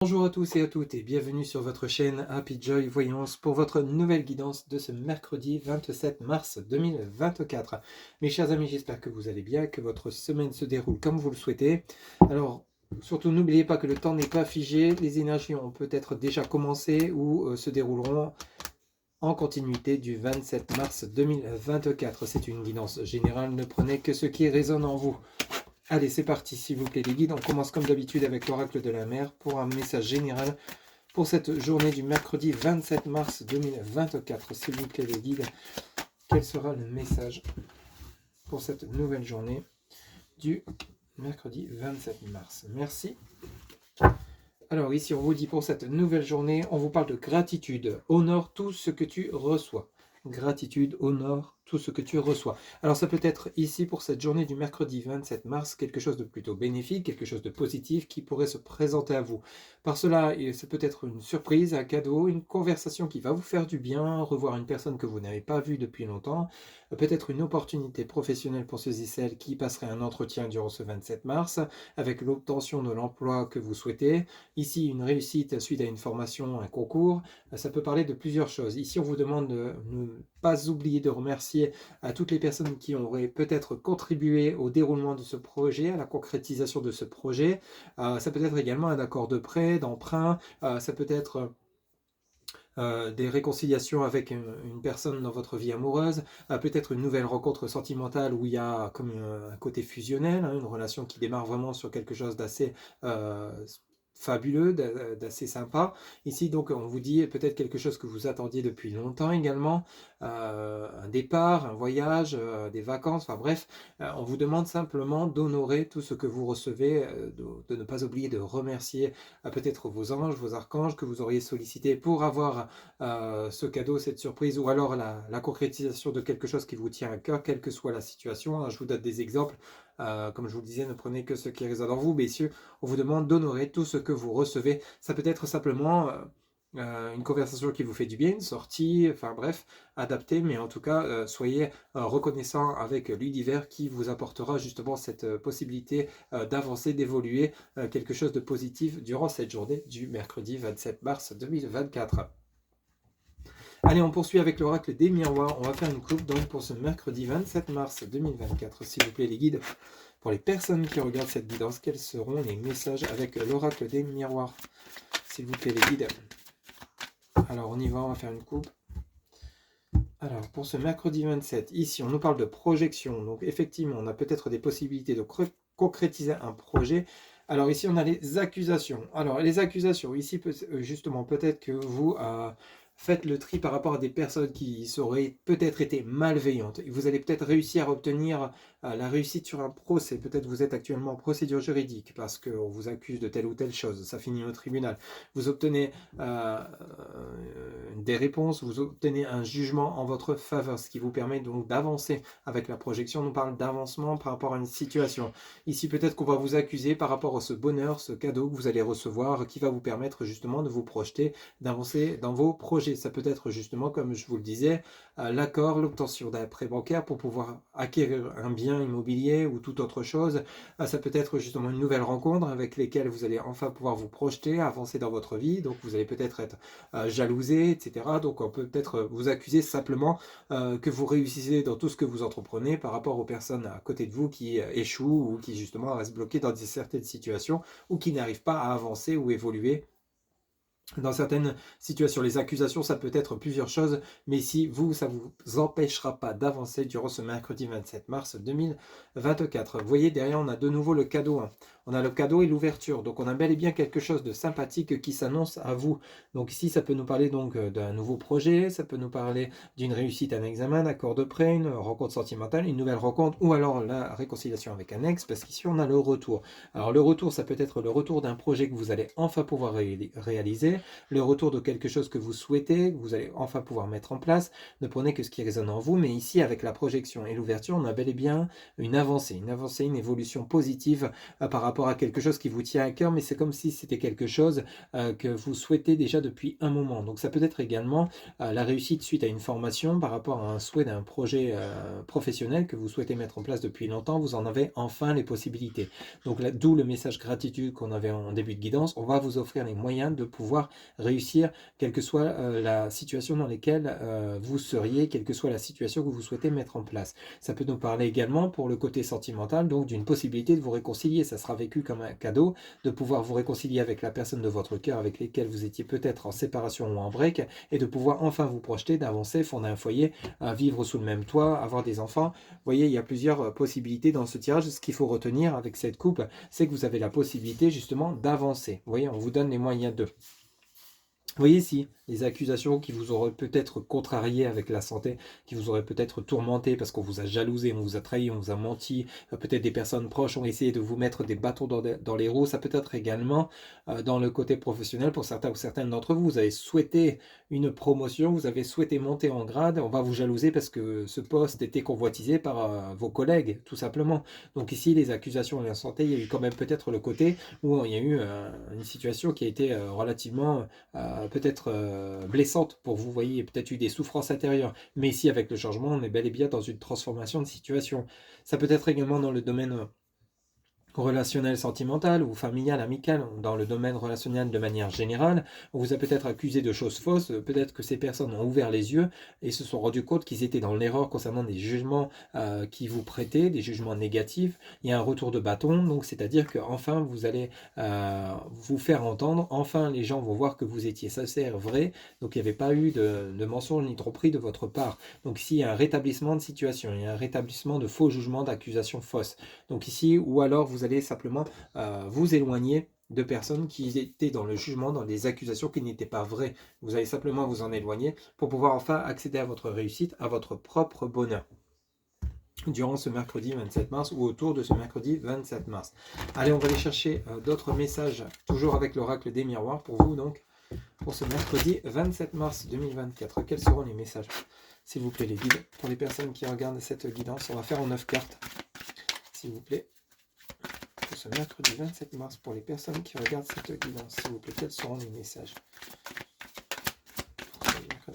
Bonjour à tous et à toutes et bienvenue sur votre chaîne Happy Joy Voyance pour votre nouvelle guidance de ce mercredi 27 mars 2024. Mes chers amis, j'espère que vous allez bien, que votre semaine se déroule comme vous le souhaitez. Alors, surtout n'oubliez pas que le temps n'est pas figé, les énergies ont peut-être déjà commencé ou se dérouleront en continuité du 27 mars 2024. C'est une guidance générale, ne prenez que ce qui résonne en vous. Allez, c'est parti, s'il vous plaît, les guides. On commence comme d'habitude avec l'oracle de la mer pour un message général pour cette journée du mercredi 27 mars 2024. S'il vous plaît, les guides, quel sera le message pour cette nouvelle journée du mercredi 27 mars? Merci. Alors ici, on vous dit pour cette nouvelle journée, on vous parle de gratitude. Honore tout ce que tu reçois. Gratitude, honore tout ce que tu reçois. Alors ça peut être ici pour cette journée du mercredi 27 mars, quelque chose de plutôt bénéfique, quelque chose de positif qui pourrait se présenter à vous. Par cela, ça peut être une surprise, un cadeau, une conversation qui va vous faire du bien, revoir une personne que vous n'avez pas vue depuis longtemps, peut-être une opportunité professionnelle pour ceux et celles qui passeraient un entretien durant ce 27 mars, avec l'obtention de l'emploi que vous souhaitez. Ici, une réussite suite à une formation, un concours, ça peut parler de plusieurs choses. Ici, on vous demande de ne pas oublier de remercier à toutes les personnes qui auraient peut-être contribué au déroulement de ce projet, à la concrétisation de ce projet. Ça peut être également un accord de prêt, d'emprunt, ça peut être des réconciliations avec une personne dans votre vie amoureuse, peut-être une nouvelle rencontre sentimentale où il y a comme un côté fusionnel, une relation qui démarre vraiment sur quelque chose d'assez fabuleux, d'assez sympa. Ici, donc, on vous dit peut-être quelque chose que vous attendiez depuis longtemps également, un départ, un voyage, des vacances, enfin bref, on vous demande simplement d'honorer tout ce que vous recevez, de ne pas oublier de remercier peut-être vos anges, vos archanges que vous auriez sollicités pour avoir ce cadeau, cette surprise, ou alors la concrétisation de quelque chose qui vous tient à cœur, quelle que soit la situation. Je vous donne des exemples. Comme je vous le disais, ne prenez que ce qui résonne en vous, messieurs. On vous demande d'honorer tout ce que vous recevez. Ça peut être simplement une conversation qui vous fait du bien, une sortie, enfin bref, adaptée, mais en tout cas, soyez reconnaissant avec l'univers qui vous apportera justement cette possibilité d'avancer, d'évoluer, quelque chose de positif durant cette journée du mercredi 27 mars 2024. Allez, on poursuit avec l'oracle des miroirs. On va faire une coupe donc pour ce mercredi 27 mars 2024. S'il vous plaît, les guides, pour les personnes qui regardent cette guidance, quels seront les messages avec l'oracle des miroirs? S'il vous plaît, les guides. Alors, on y va, on va faire une coupe. Alors, pour ce mercredi 27, ici, on nous parle de projection. Donc, effectivement, on a peut-être des possibilités de concrétiser un projet. Alors, ici, on a les accusations. Alors, les accusations, ici, justement, peut-être que vous faites le tri par rapport à des personnes qui auraient peut-être été malveillantes. Et vous allez peut-être réussir à obtenir la réussite sur un procès. Peut-être vous êtes actuellement en procédure juridique parce qu'on vous accuse de telle ou telle chose. Ça finit au tribunal. Vous obtenez des réponses, vous obtenez un jugement en votre faveur, ce qui vous permet donc d'avancer avec la projection. On nous parle d'avancement par rapport à une situation. Ici, peut-être qu'on va vous accuser par rapport à ce bonheur, ce cadeau que vous allez recevoir, qui va vous permettre justement de vous projeter, d'avancer dans vos projets. Ça peut être justement, comme je vous le disais, l'accord, l'obtention d'un prêt bancaire pour pouvoir acquérir un bien immobilier ou toute autre chose. Ça peut être justement une nouvelle rencontre avec lesquelles vous allez enfin pouvoir vous projeter, avancer dans votre vie. Donc vous allez peut-être être jalousé, etc. Donc on peut peut-être vous accuser simplement que vous réussissez dans tout ce que vous entreprenez par rapport aux personnes à côté de vous qui échouent ou qui justement restent bloquées dans certaines situations ou qui n'arrivent pas à avancer ou évoluer. Dans certaines situations, les accusations, ça peut être plusieurs choses, mais si vous, ça ne vous empêchera pas d'avancer durant ce mercredi 27 mars 2024. Vous voyez, derrière, on a de nouveau le cadeau. On a le cadeau et l'ouverture. Donc, on a bel et bien quelque chose de sympathique qui s'annonce à vous. Donc, ici, ça peut nous parler donc d'un nouveau projet, ça peut nous parler d'une réussite à un examen, un accord de prêt, une rencontre sentimentale, une nouvelle rencontre, ou alors la réconciliation avec un ex, parce qu'ici, on a le retour. Alors, le retour, ça peut être le retour d'un projet que vous allez enfin pouvoir réaliser. projet, le retour de quelque chose que vous souhaitez, que vous allez enfin pouvoir mettre en place. Ne prenez que ce qui résonne en vous, mais ici, avec la projection et l'ouverture, on a bel et bien une avancée, une évolution positive par rapport à quelque chose qui vous tient à cœur, mais c'est comme si c'était quelque chose que vous souhaitez déjà depuis un moment. Donc ça peut être également la réussite suite à une formation par rapport à un souhait d'un projet professionnel que vous souhaitez mettre en place depuis longtemps, vous en avez enfin les possibilités. Donc d'où le message gratitude qu'on avait en début de guidance, on va vous offrir les moyens de pouvoir réussir, quelle que soit la situation dans laquelle vous seriez, quelle que soit la situation que vous souhaitez mettre en place. Ça peut nous parler également pour le côté sentimental, donc d'une possibilité de vous réconcilier. Ça sera vécu comme un cadeau, de pouvoir vous réconcilier avec la personne de votre cœur avec lesquelles vous étiez peut-être en séparation ou en break, et de pouvoir enfin vous projeter, d'avancer, fonder un foyer, vivre sous le même toit, avoir des enfants. Vous voyez, il y a plusieurs possibilités dans ce tirage. Ce qu'il faut retenir avec cette coupe, c'est que vous avez la possibilité justement d'avancer. Vous voyez, on vous donne les moyens de... Vous voyez ici les accusations qui vous auraient peut-être contrarié avec la santé, qui vous auraient peut-être tourmenté parce qu'on vous a jalousé, on vous a trahi, on vous a menti, peut-être des personnes proches ont essayé de vous mettre des bâtons dans les roues. Ça peut être également dans le côté professionnel pour certains ou certaines d'entre vous. Vous avez souhaité une promotion, vous avez souhaité monter en grade, on va vous jalouser parce que ce poste était convoitisé par vos collègues, tout simplement. Donc ici, les accusations et la santé, il y a eu quand même peut-être le côté où il y a eu une situation qui a été relativement peut-être blessante pour vous, vous voyez, il y a peut-être eu des souffrances intérieures, mais ici avec le changement, on est bel et bien dans une transformation de situation. Ça peut être également dans le domaine relationnel, sentimental ou familial, amical, dans le domaine relationnel de manière générale, on vous a peut-être accusé de choses fausses, peut-être que ces personnes ont ouvert les yeux et se sont rendus compte qu'ils étaient dans l'erreur concernant des jugements qui vous prêtaient, des jugements négatifs. Il y a un retour de bâton, donc c'est-à-dire que enfin vous allez vous faire entendre, enfin les gens vont voir que vous étiez sincère, vrai, donc il n'y avait pas eu de mensonge ni tromperie de votre part. Donc ici il y a un rétablissement de situation, il y a un rétablissement de faux jugements, d'accusations fausses. Donc ici, ou alors vous allez simplement vous éloigner de personnes qui étaient dans le jugement, dans des accusations qui n'étaient pas vraies. Vous allez simplement vous en éloigner pour pouvoir enfin accéder à votre réussite, à votre propre bonheur durant ce mercredi 27 mars ou autour de ce mercredi 27 mars. Allez, on va aller chercher d'autres messages, toujours avec l'oracle des miroirs pour vous, donc, pour ce mercredi 27 mars 2024. Quels seront les messages, s'il vous plaît, les guides, pour les personnes qui regardent cette guidance? On va faire en 9 cartes, s'il vous plaît. Pour ce mercredi 27 mars, pour les personnes qui regardent cette guidance, s'il vous plaît, quels seront les messages?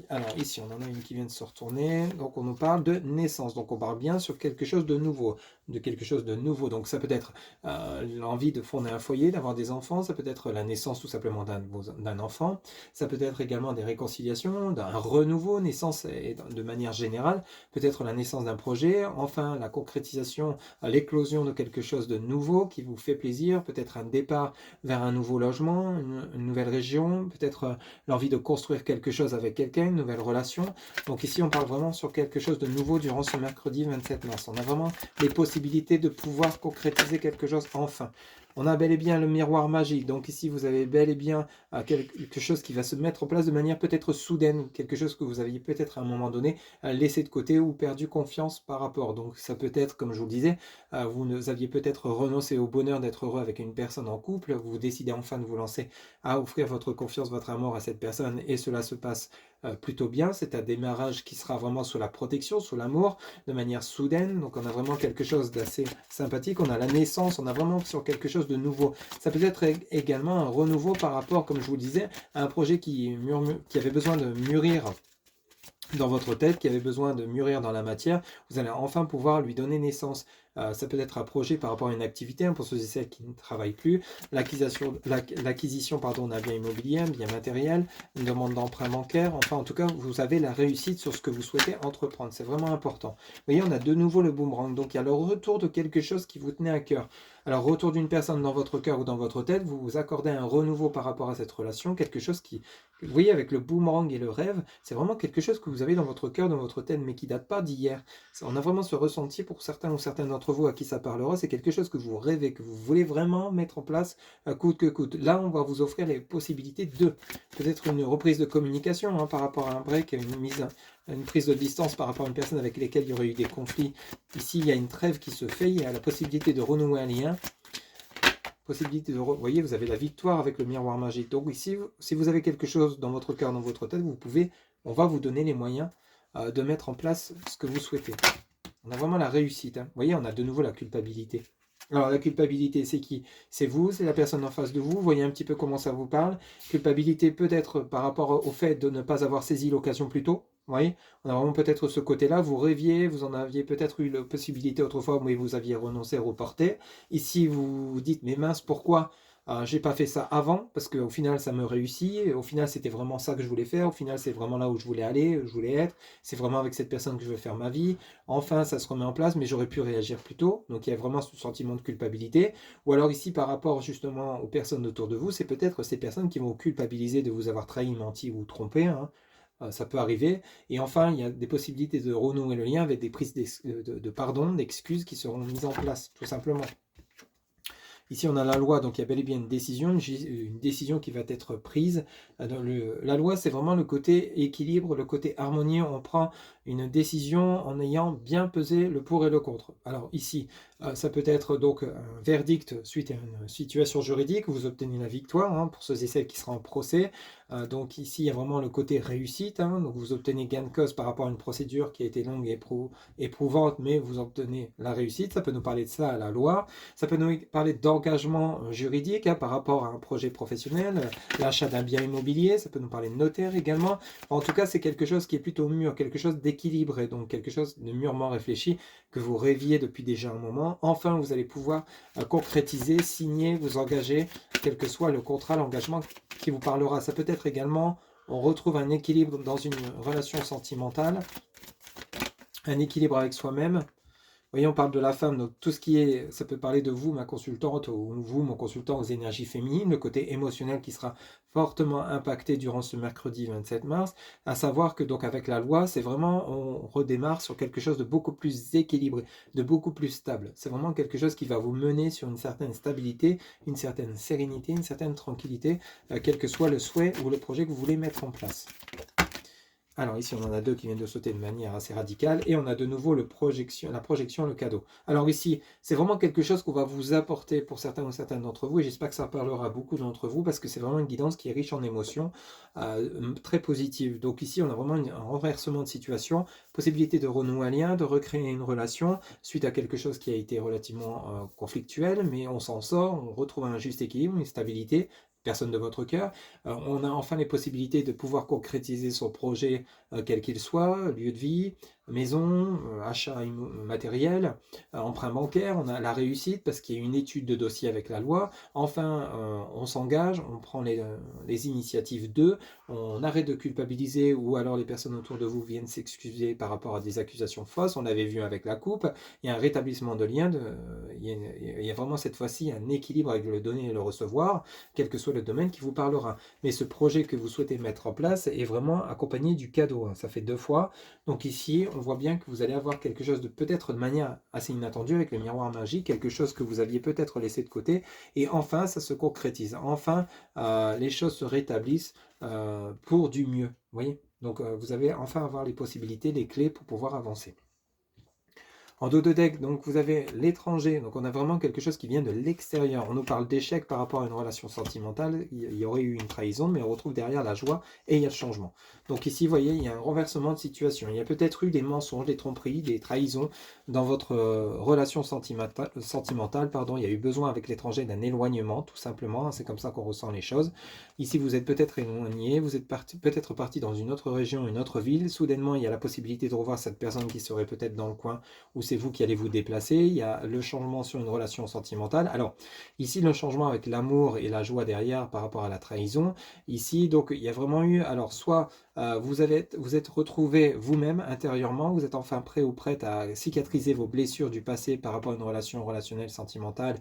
Alors ici, on en a une qui vient de se retourner. Donc on nous parle de naissance. Donc on parle bien sur quelque chose de nouveau. Donc ça peut être l'envie de fonder un foyer, d'avoir des enfants. Ça peut être la naissance tout simplement d'un enfant. Ça peut être également des réconciliations, d'un renouveau, naissance et de manière générale. Peut-être la naissance d'un projet. Enfin, la concrétisation, l'éclosion de quelque chose de nouveau qui vous fait plaisir. Peut-être un départ vers un nouveau logement, une nouvelle région. Peut-être l'envie de construire quelque chose avec quelqu'un, une nouvelle relation. Donc ici, on parle vraiment sur quelque chose de nouveau durant ce mercredi 27 mars. On a vraiment les possibilités de pouvoir concrétiser quelque chose enfin. On a bel et bien le miroir magique. Donc ici, vous avez bel et bien quelque chose qui va se mettre en place de manière peut-être soudaine, quelque chose que vous aviez peut-être à un moment donné laissé de côté ou perdu confiance par rapport. Donc ça peut être, comme je vous le disais, vous aviez peut-être renoncé au bonheur d'être heureux avec une personne en couple. Vous décidez enfin de vous lancer à offrir votre confiance, votre amour à cette personne et cela se passe plutôt bien. C'est un démarrage qui sera vraiment sous la protection, sous l'amour, de manière soudaine. Donc on a vraiment quelque chose d'assez sympathique. On a la naissance, on a vraiment sur quelque chose de nouveau. Ça peut être également un renouveau par rapport, comme je vous le disais, à un projet qui avait besoin de mûrir dans votre tête, qui avait besoin de mûrir dans la matière. Vous allez enfin pouvoir lui donner naissance. Ça peut être un projet par rapport à une activité, pour ceux et celles qui ne travaillent plus, l'acquisition d'un bien immobilier, un bien matériel, une demande d'emprunt bancaire. Enfin, en tout cas, vous avez la réussite sur ce que vous souhaitez entreprendre. C'est vraiment important. Vous voyez, on a de nouveau le boomerang. Donc, il y a le retour de quelque chose qui vous tenait à cœur. Alors, retour d'une personne dans votre cœur ou dans votre tête, vous vous accordez un renouveau par rapport à cette relation, quelque chose qui, vous voyez, avec le boomerang et le rêve, c'est vraiment quelque chose que vous avez dans votre cœur, dans votre tête, mais qui ne date pas d'hier. On a vraiment ce ressenti pour certains ou certaines d'entre vous à qui ça parlera, c'est quelque chose que vous rêvez, que vous voulez vraiment mettre en place coûte que coûte. Là, on va vous offrir les possibilités de peut-être une reprise de communication par rapport à un break, une prise de distance par rapport à une personne avec laquelle il y aurait eu des conflits. Ici, il y a une trêve qui se fait, il y a la possibilité de renouer un lien. possibilité de... Vous voyez, vous avez la victoire avec le miroir magique. Donc ici, si vous avez quelque chose dans votre cœur, dans votre tête, vous pouvez, on va vous donner les moyens de mettre en place ce que vous souhaitez. On a vraiment la réussite. Hein. Vous voyez, on a de nouveau la culpabilité. Alors la culpabilité, c'est qui? C'est vous, c'est la personne en face de vous. Vous voyez un petit peu comment ça vous parle. Culpabilité peut-être par rapport au fait de ne pas avoir saisi l'occasion plus tôt. Vous voyez, on a vraiment peut-être ce côté-là. Vous rêviez, vous en aviez peut-être eu la possibilité autrefois, mais vous aviez renoncé, reporté. Ici, vous vous dites, mais mince, pourquoi j'ai pas fait ça avant? Parce qu'au final, ça me réussit. Et au final, c'était vraiment ça que je voulais faire. Au final, c'est vraiment là où je voulais aller, je voulais être. C'est vraiment avec cette personne que je veux faire ma vie. Enfin, ça se remet en place, mais j'aurais pu réagir plus tôt. Donc, il y a vraiment ce sentiment de culpabilité. Ou alors ici, par rapport justement aux personnes autour de vous, c'est peut-être ces personnes qui vont vous culpabiliser de vous avoir trahi, menti ou trompé. Hein. Ça peut arriver. Et enfin, il y a des possibilités de renouer le lien avec des prises de pardon, d'excuses qui seront mises en place, tout simplement. Ici, on a la loi, donc il y a bel et bien une décision qui va être prise. La loi, c'est vraiment le côté équilibre, le côté harmonieux. On prend une décision en ayant bien pesé le pour et le contre. Alors ici, ça peut être donc un verdict suite à une situation juridique, vous obtenez la victoire hein, pour ceux et celles qui seront en procès. Donc ici, il y a vraiment le côté réussite. Hein, donc vous obtenez gain de cause par rapport à une procédure qui a été longue et éprouvante, mais vous obtenez la réussite. Ça peut nous parler de ça à la loi. Ça peut nous parler d'engagement juridique hein, par rapport à un projet professionnel, l'achat d'un bien immobilier. Ça peut nous parler de notaire également. En tout cas, c'est quelque chose qui est plutôt mûr, quelque chose d'équilibré, donc quelque chose de mûrement réfléchi que vous rêviez depuis déjà un moment. Enfin, vous allez pouvoir concrétiser, signer, vous engager, quel que soit le contrat, l'engagement qui vous parlera. Ça peut être également, on retrouve un équilibre dans une relation sentimentale, un équilibre avec soi-même. Vous voyez, on parle de la femme, donc tout ce qui est, ça peut parler de vous, ma consultante, ou vous, mon consultant aux énergies féminines, le côté émotionnel qui sera fortement impacté durant ce mercredi 27 mars, à savoir que donc avec la loi, c'est vraiment, on redémarre sur quelque chose de beaucoup plus équilibré, de beaucoup plus stable. C'est vraiment quelque chose qui va vous mener sur une certaine stabilité, une certaine sérénité, une certaine tranquillité, quel que soit le souhait ou le projet que vous voulez mettre en place. Alors ici, on en a deux qui viennent de sauter de manière assez radicale. Et on a de nouveau la projection, le cadeau. Alors ici, c'est vraiment quelque chose qu'on va vous apporter pour certains ou certaines d'entre vous. Et j'espère que ça parlera à beaucoup d'entre vous parce que c'est vraiment une guidance qui est riche en émotions, très positive. Donc ici, on a vraiment un renversement de situation, possibilité de renouer un lien, de recréer une relation suite à quelque chose qui a été relativement conflictuel. Mais on s'en sort, on retrouve un juste équilibre, une stabilité. Personne de votre cœur. On a enfin les possibilités de pouvoir concrétiser son projet quel qu'il soit, lieu de vie, maison, achat matériel, emprunt bancaire, on a la réussite parce qu'il y a une étude de dossier avec la loi. Enfin, on s'engage, on prend les initiatives d'eux, on arrête de culpabiliser ou alors les personnes autour de vous viennent s'excuser par rapport à des accusations fausses. On l'avait vu avec la coupe, il y a un rétablissement de lien, il y a vraiment cette fois-ci un équilibre avec le donner et le recevoir, quel que soit le domaine qui vous parlera. Mais ce projet que vous souhaitez mettre en place est vraiment accompagné du cadeau. Ça fait 2 fois. Donc ici, on voit bien que vous allez avoir quelque chose de peut-être de manière assez inattendue avec le miroir magique, quelque chose que vous aviez peut-être laissé de côté. Et enfin, ça se concrétise. Enfin, les choses se rétablissent pour du mieux. Vous voyez? Donc vous allez enfin avoir les possibilités, les clés pour pouvoir avancer. En dos de deck, donc vous avez l'étranger, donc on a vraiment quelque chose qui vient de l'extérieur. On nous parle d'échec par rapport à une relation sentimentale, il y aurait eu une trahison, mais on retrouve derrière la joie et il y a le changement. Donc ici, vous voyez, il y a un renversement de situation. Il y a peut-être eu des mensonges, des tromperies, des trahisons dans votre relation sentimentale. Pardon. Il y a eu besoin avec l'étranger d'un éloignement, tout simplement. C'est comme ça qu'on ressent les choses. Ici, vous êtes peut-être éloigné, vous êtes peut-être parti dans une autre région, une autre ville. Soudainement, il y a la possibilité de revoir cette personne qui serait peut-être dans le coin où c'est vous qui allez vous déplacer. Il y a le changement sur une relation sentimentale. Alors, ici, le changement avec l'amour et la joie derrière par rapport à la trahison. Ici, donc, il y a vraiment eu, alors, soit vous êtes retrouvé vous-même intérieurement, vous êtes enfin prêt ou prête à cicatriser vos blessures du passé par rapport à une relation relationnelle, sentimentale,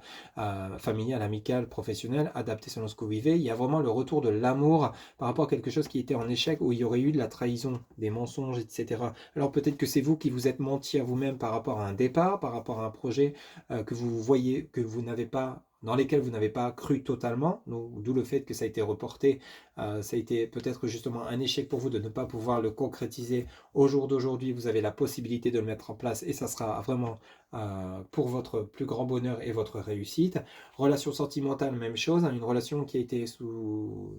familiale, amicale, professionnelle, adaptée selon ce que vous vivez. Il y a vraiment le retour de l'amour par rapport à quelque chose qui était en échec, où il y aurait eu de la trahison, des mensonges, etc. Alors peut-être que c'est vous qui vous êtes menti à vous-même par rapport à un départ, par rapport à un projet que vous voyez, que vous n'avez pas dans lesquels vous n'avez pas cru totalement, d'où le fait que ça a été reporté. Ça a été peut-être justement un échec pour vous de ne pas pouvoir le concrétiser au jour d'aujourd'hui. Vous avez la possibilité de le mettre en place et ça sera vraiment pour votre plus grand bonheur et votre réussite. Relation sentimentale, même chose, hein, une relation qui a été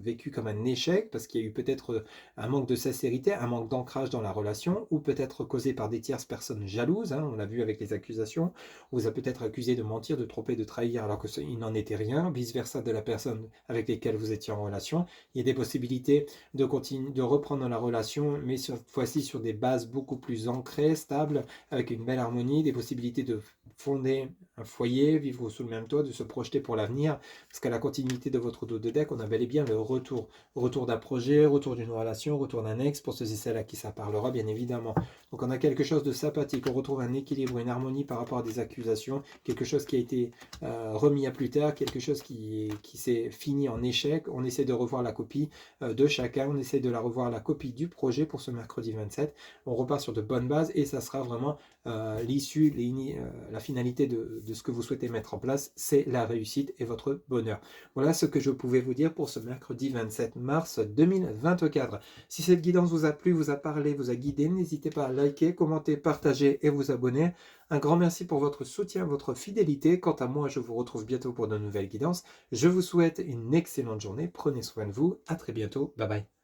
vécue comme un échec parce qu'il y a eu peut-être un manque de sincérité, un manque d'ancrage dans la relation, ou peut-être causé par des tierces personnes jalouses, hein, on l'a vu avec les accusations, on vous a peut-être accusé de mentir, de tromper, de trahir alors qu'il n'en était rien, vice-versa de la personne avec laquelle vous étiez en relation. Il y a des possibilités de continuer, de reprendre la relation, mais cette fois-ci sur des bases beaucoup plus ancrées, stables, avec une belle harmonie, des possibilités de fonder un foyer, vivre sous le même toit, de se projeter pour l'avenir, parce qu'à la continuité de votre dos de deck, on a bel et bien le retour d'un projet, retour d'une relation, retour d'un ex, pour ceux et celles à qui ça parlera bien évidemment. Donc on a quelque chose de sympathique, on retrouve un équilibre, une harmonie par rapport à des accusations, quelque chose qui a été remis à plus tard, quelque chose qui s'est fini en échec. On essaie de revoir la copie de chacun, on essaie de la revoir la copie du projet pour ce mercredi 27. On repart sur de bonnes bases et ça sera vraiment l'issue, la finalité de ce que vous souhaitez mettre en place, c'est la réussite et votre bonheur. Voilà ce que je pouvais vous dire pour ce mercredi 27 mars 2024. Si cette guidance vous a plu, vous a parlé, vous a guidé, n'hésitez pas à liker, commenter, partager et vous abonner. Un grand merci pour votre soutien, votre fidélité. Quant à moi, je vous retrouve bientôt pour de nouvelles guidances. Je vous souhaite une excellente journée. Prenez soin de vous. À très bientôt. Bye bye.